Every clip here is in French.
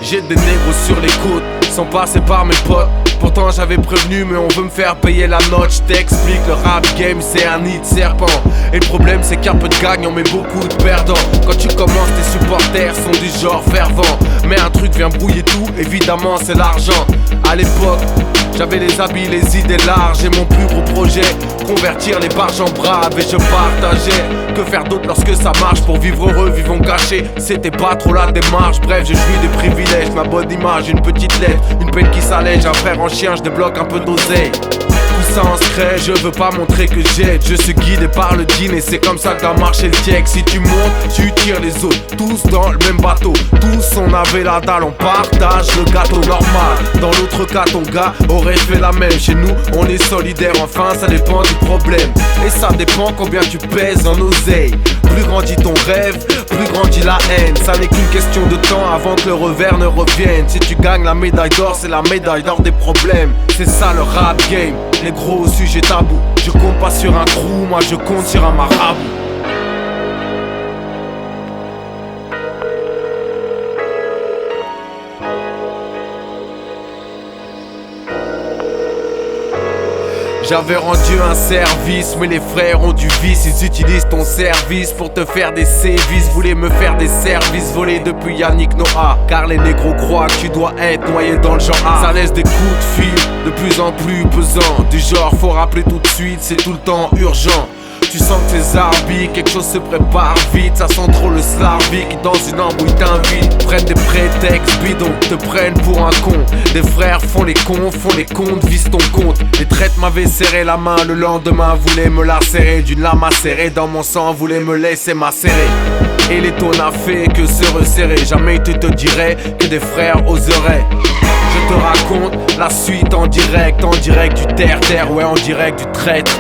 J'ai des négros sur les côtes, sans passer par mes potes. Pourtant j'avais prévenu mais on veut me faire payer la note. J't'explique, le rap game c'est un nid de serpent. Et le problème c'est qu'il y a peu de gagnants mais beaucoup de perdants. Quand tu commences tes supporters sont du genre fervent. Mais un truc vient brouiller tout, évidemment c'est l'argent. À l'époque j'avais les habits, les idées larges. Et mon plus gros projet, convertir les barges en braves. Et je partageais, que faire d'autre lorsque ça marche. Pour vivre heureux, vivons cachés. C'était pas trop la démarche. Bref, je jouis des privilèges, ma bonne image, une petite lettre, une peine qui s'allège. Un frère en chien, je débloque un peu d'oseille. Tout ça en secret, je veux pas montrer que j'aide. Je suis guidé par le dîner, c'est comme ça que doit marcher le tiec. Si tu montes, tu tires les autres, tous dans le même bateau. Tous on avait la dalle, on partage le gâteau normal. Dans l'autre cas, ton gars aurait fait la même. Chez nous, on est solidaire, enfin ça dépend du problème. Et ça dépend combien tu pèses en oseille. Plus grandit ton rêve, plus grandit la haine. Ça n'est qu'une question de temps avant que le revers ne revienne. Si tu gagnes la médaille d'or, c'est la médaille d'or des problèmes. C'est ça le rap game, les gros sujets tabous. Je compte pas sur un crew, moi je compte sur un marabout. J'avais rendu un service, mais les frères ont du vice. Ils utilisent ton service pour te faire des sévices. Voulaient me faire des services volés depuis Yannick Noah. Car les négros croient que tu dois être noyé dans le genre A. Ça laisse des coups de fil de plus en plus pesants. Du genre faut rappeler tout de suite, c'est tout le temps urgent. Tu sens que tes arbitres, quelque chose se prépare vite. Ça sent trop le slarvie qui dans une embrouille t'invite. Prennent des prétextes bidons, te prennent pour un con. Des frères font les comptes, visent ton compte. Les traites m'avaient serré la main, le lendemain voulaient me la serrer. D'une lame acérée dans mon sang, voulaient me laisser macérer. Et les taux n'a fait que se resserrer. Jamais tu te dirais que des frères oseraient. Je te raconte la suite en direct du terre-terre, ouais en direct du traître.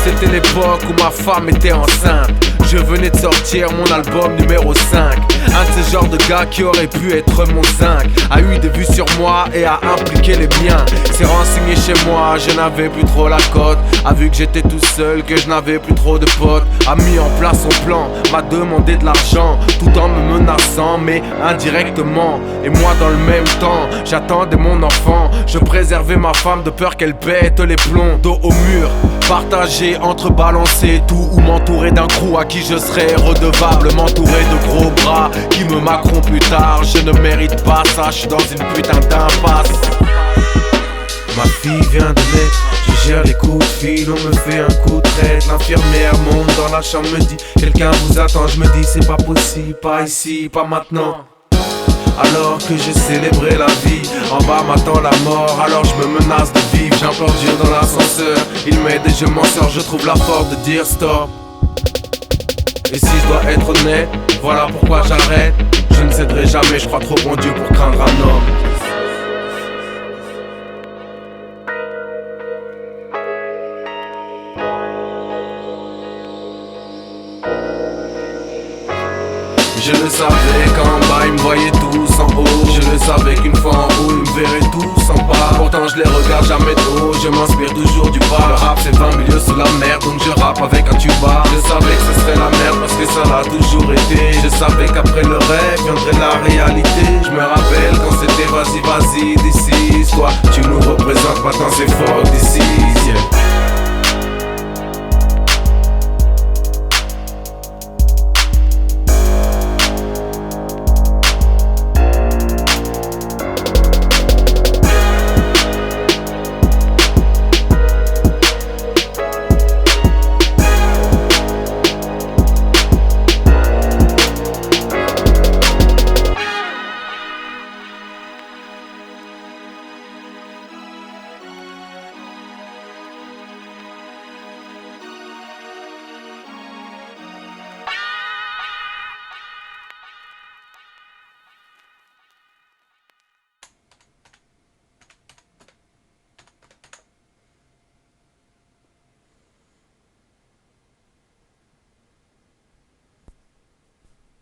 C'était l'époque où ma femme était enceinte. Je venais de sortir mon album numéro 5. Un de ces genres de gars qui aurait pu être mon zinc a eu des vues sur moi et a impliqué les miens. S'est renseigné chez moi, je n'avais plus trop la cote. A vu que j'étais tout seul, que je n'avais plus trop de potes. A mis en place son plan, m'a demandé de l'argent, tout en me menaçant mais indirectement. Et moi dans le même temps, j'attendais mon enfant. Je préservais ma femme de peur qu'elle pète les plombs. Dos au mur, partagé entre balancer tout ou m'entourer d'un crew à qui je serais redevable. M'entourer de gros bras qui me macront plus tard. Je ne mérite pas ça, je suis dans une putain d'impasse. Ma fille vient de naître, je gère les coups de fil, on me fait un coup de traite. L'infirmière monte dans la chambre, me dit quelqu'un vous attend. Je me dis c'est pas possible, pas ici, pas maintenant. Alors que j'ai célébré la vie, en bas m'attend la mort, alors je me menace de vivre. J'implore Dieu dans l'ascenseur, il m'aide et je m'en sors, je trouve la force de dire stop. Et si je dois être honnête, voilà pourquoi j'arrête. Je ne céderai jamais, je crois trop en Dieu pour craindre un homme. Je le savais qu'en bas ils me voyaient tous en haut. Je le savais qu'une fois en haut ils me verraient tous en bas. Pourtant je les regarde jamais trop, je m'inspire toujours du bas. Le rap c'est 20 milieux sous la mer, donc je rappe avec un tuba. Je savais que ce serait la merde parce que ça l'a toujours été. Je savais qu'après le rêve viendrait la réalité. Je me rappelle quand c'était vas-y, décide. Toi tu nous représentes, maintenant c'est fort d'ici, yeah.